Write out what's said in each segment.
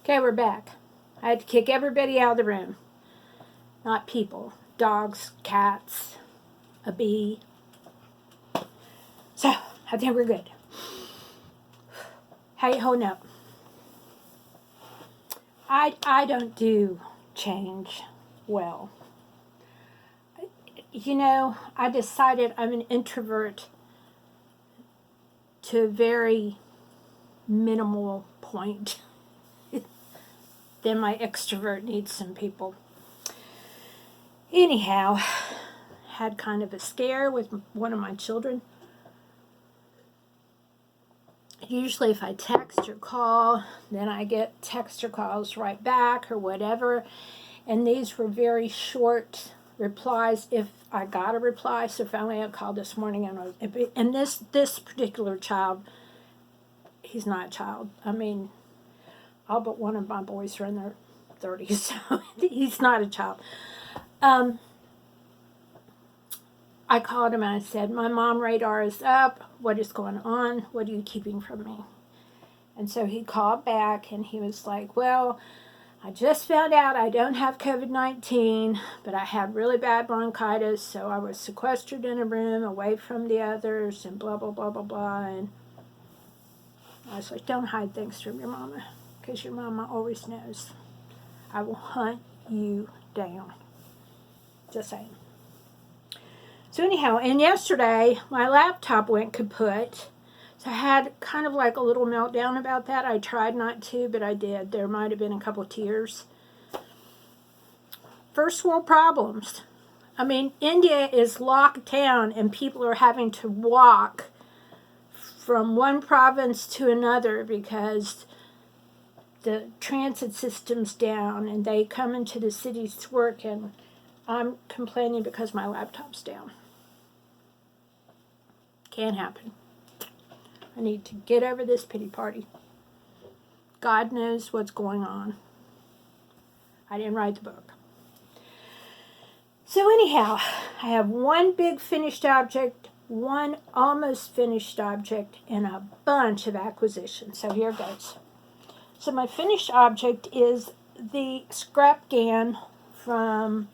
Okay, we're back. I had to kick everybody out of the room. Not people. Dogs, cats, a bee. So, I think we're good. How you holding up? I don't do change well. You know, I decided I'm an introvert to a very minimal point. Then my extrovert needs some people. Anyhow, had kind of a scare with one of my children. Usually if I text or call, then I get text or calls right back or whatever. And these were very short replies if I got a reply. So finally I called this morning, and this particular child, he's not a child. I mean, all but one of my boys are in their 30s, so he's not a child. I called him and I said, my mom radar is up. What is going on? What are you keeping from me? And so he called back and he was like, well, I just found out I don't have COVID-19, but I had really bad bronchitis, so I was sequestered in a room away from the others and blah, blah, blah, blah, blah. And I was like, don't hide things from your mama, because your mama always knows. I will hunt you down. Just saying. So anyhow, and yesterday, my laptop went kaput. So I had kind of like a little meltdown about that. I tried not to, but I did. There might have been a couple tears. First world problems. I mean, India is locked down and people are having to walk from one province to another because the transit system's down and they come into the cities to work, and I'm complaining because my laptop's down. Can't happen. I need to get over this pity party. God knows what's going on. I didn't write the book. So anyhow, I have one big finished object, one almost finished object, and a bunch of acquisitions. So here goes. So my finished object is the scrap GAN from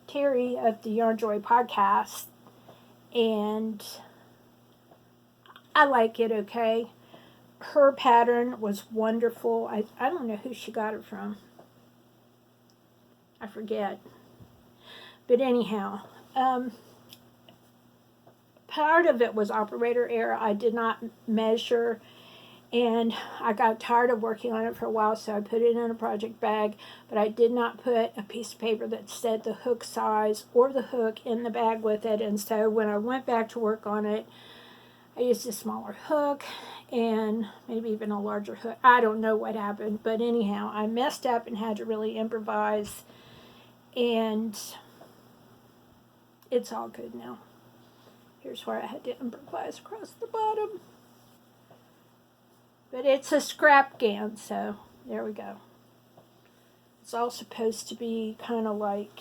Terry of the Yarn Joy podcast, and I like it okay. Her pattern was wonderful. I don't know who she got it from. I forget. But anyhow, part of it was operator error. I did not measure, and I got tired of working on it for a while, so I put it in a project bag, but I did not put a piece of paper that said the hook size or the hook in the bag with it. And so when I went back to work on it, I used a smaller hook and maybe even a larger hook. I don't know what happened, but anyhow, I messed up and had to really improvise, and it's all good now. Here's where I had to improvise across the bottom. But it's a scrap GAN, so there we go. It's all supposed to be kind of like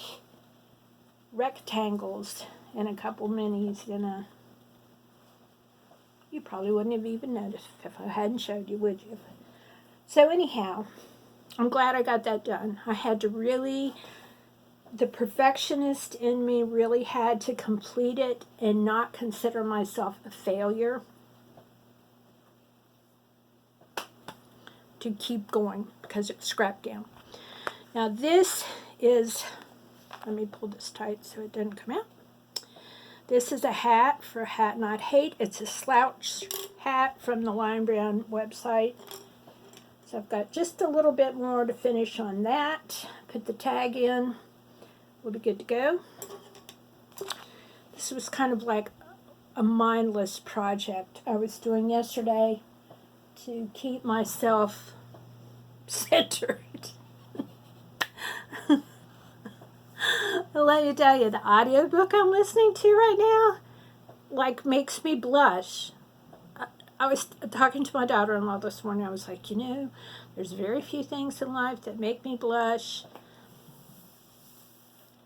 rectangles and a couple minis in a... You probably wouldn't have even noticed if I hadn't showed you, would you? So anyhow, I'm glad I got that done. I had to really... The perfectionist in me really had to complete it and not consider myself a failure. To keep going because it's scrap GAN. Now this is, let me pull this tight so it doesn't come out. This is a hat for Hat Not Hate. It's a slouch hat from the Lime Brown website. So I've got just a little bit more to finish on that. Put the tag in. We'll be good to go. This was kind of like a mindless project I was doing yesterday to keep myself centered. Let me tell you, the audiobook I'm listening to right now, like, makes me blush. I was talking to my daughter-in-law this morning. I was like, you know, there's very few things in life that make me blush.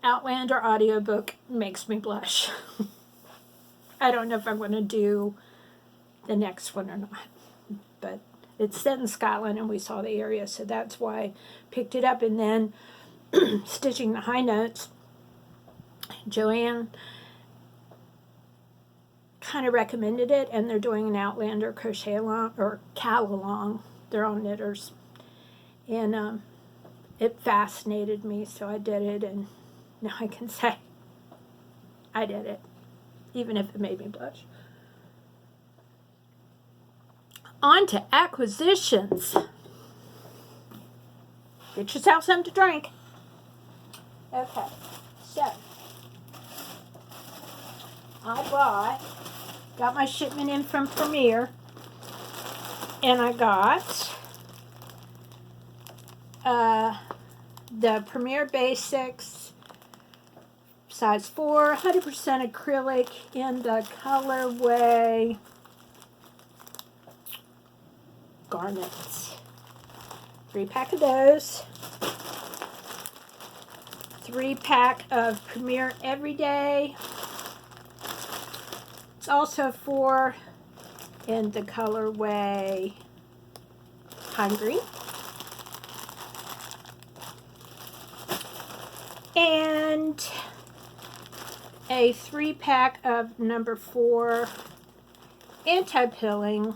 Outlander audiobook makes me blush. I don't know if I'm going to do the next one or not, but it's set in Scotland, and we saw the area, so that's why I picked it up. And then stitching the high notes, Joanne kind of recommended it, and they're doing an Outlander crochet along, or cal along. They're all knitters, and it fascinated me, so I did it, and now I can say I did it, even if it made me blush. On to acquisitions. Get yourself something to drink. Okay, so I got my shipment in from Premier, and I got the Premier Basics size 4, 100% acrylic in the colorway Garnets. 3-pack of those. 3-pack of Premier Everyday. It's also 4 in the colorway Pine Green. And a 3-pack of number 4 anti-pilling.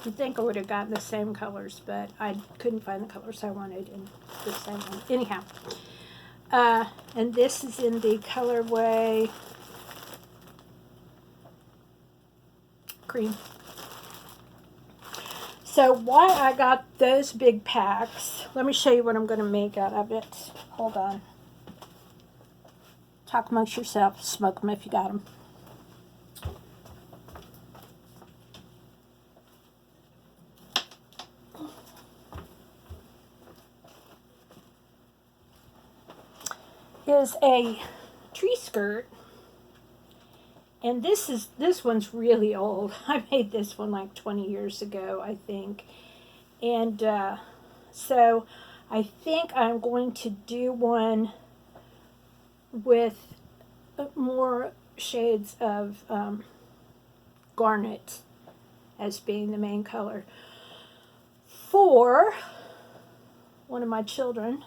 You'd think I would have gotten the same colors, but I couldn't find the colors I wanted in the same one. Anyhow, and this is in the colorway Cream. So why I got those big packs, let me show you what I'm going to make out of it. Hold on. Talk amongst yourselves. Smoke them if you got them. Is a tree skirt, and this one's really old. I made this one like 20 years ago, I think, and so I think I'm going to do one with more shades of garnet as being the main color for one of my children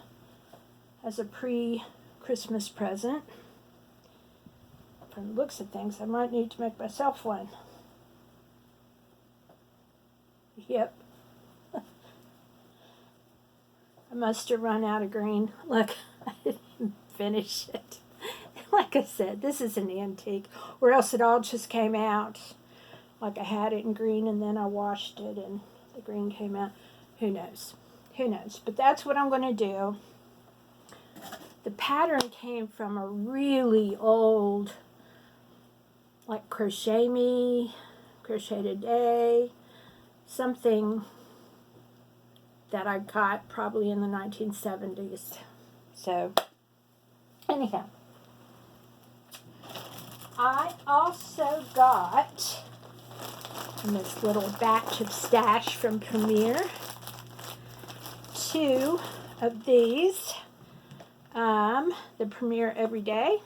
as a pre-Christmas present. From the looks of things, I might need to make myself one. Yep. I must have run out of green. Look, I didn't finish it. Like I said, this is an antique, or else it all just came out. Like I had it in green and then I washed it and the green came out. Who knows? Who knows? But that's what I'm going to do. The pattern came from a really old, like Crochet Me, Crochet Today, something that I got probably in the 1970s. So, anyhow, I also got in this little batch of stash from Premier 2 of these, the Premier Everyday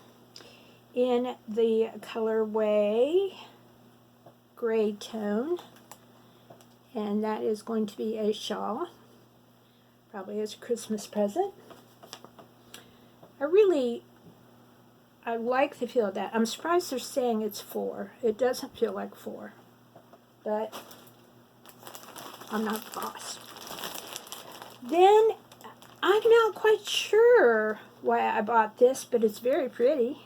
in the colorway gray tone, and that is going to be a shawl, probably as a Christmas present. I like the feel of that. I'm surprised they're saying it's 4. It doesn't feel like 4, but I'm not the boss. Then I'm not quite sure why I bought this, but it's very pretty.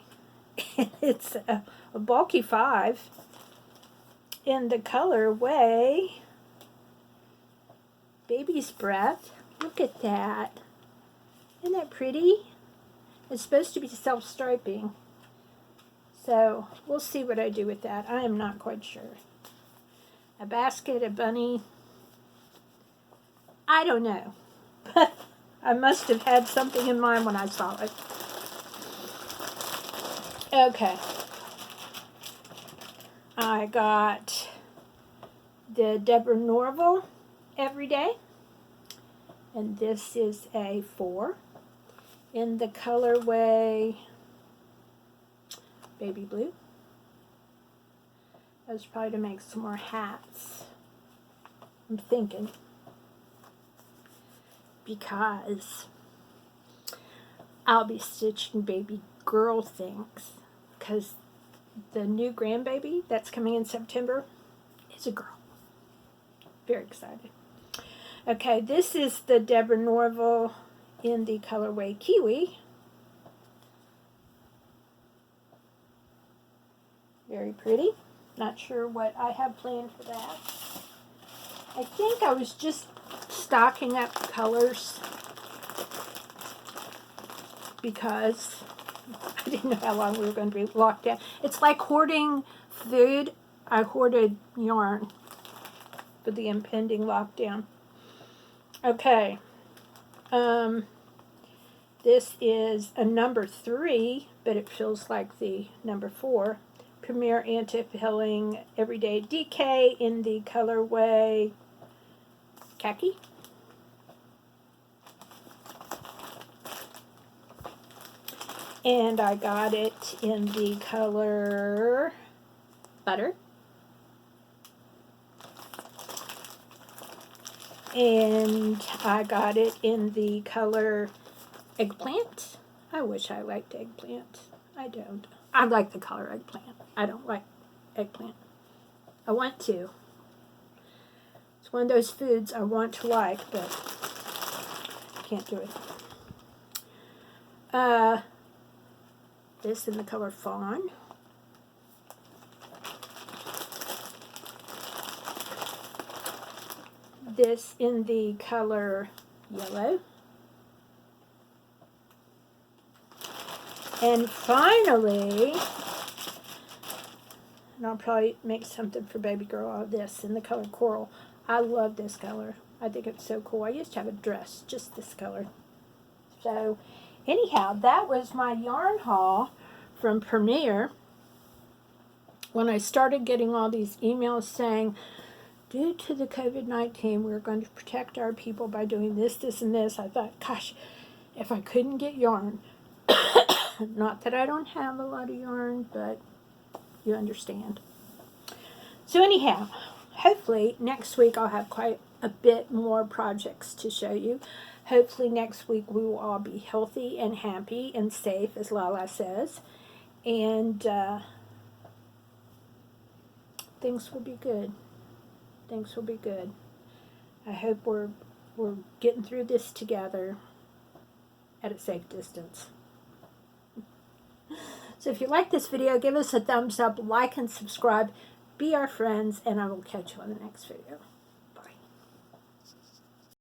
It's a bulky 5 in the colorway Baby's Breath. Look at that. Isn't that pretty? It's supposed to be self-striping. So we'll see what I do with that. I am not quite sure. A basket, a bunny. I don't know. But I must have had something in mind when I saw it. Okay. I got the Deborah Norville Everyday. And this is a 4 in the colorway Baby Blue. That was probably to make some more hats. I'm thinking. Because I'll be stitching baby girl things. Because the new grandbaby that's coming in September is a girl. Very excited. Okay, this is the Deborah Norville in the colorway Kiwi. Very pretty. Not sure what I have planned for that. I think I was just stocking up colors because I didn't know how long we were going to be locked down. It's like hoarding food. I hoarded yarn for the impending lockdown. Okay. This is a number 3, but it feels like the number 4. Premier Anti-Pilling Everyday DK in the colorway Khaki. And I got it in the color Butter. And I got it in the color Eggplant. I wish I liked eggplant. I don't. I like the color Eggplant. I don't like eggplant. I want to. It's one of those foods I want to like, but I can't do it. This in the color Fawn. This in the color Yellow. And finally, and I'll probably make something for baby girl out of this in the color Coral. I love this color. I think it's so cool. I used to have a dress, just this color. So, anyhow, that was my yarn haul from Premier. When I started getting all these emails saying, due to the COVID-19, we're going to protect our people by doing this, this, and this, I thought, gosh, if I couldn't get yarn. Not that I don't have a lot of yarn, but you understand. So anyhow, hopefully next week I'll have quite a bit more projects to show you. Hopefully next week we will all be healthy and happy and safe, as Lala says. And things will be good. Things will be good. I hope we're getting through this together at a safe distance. So if you like this video, give us a thumbs up, like and subscribe, be our friends, and I will catch you on the next video.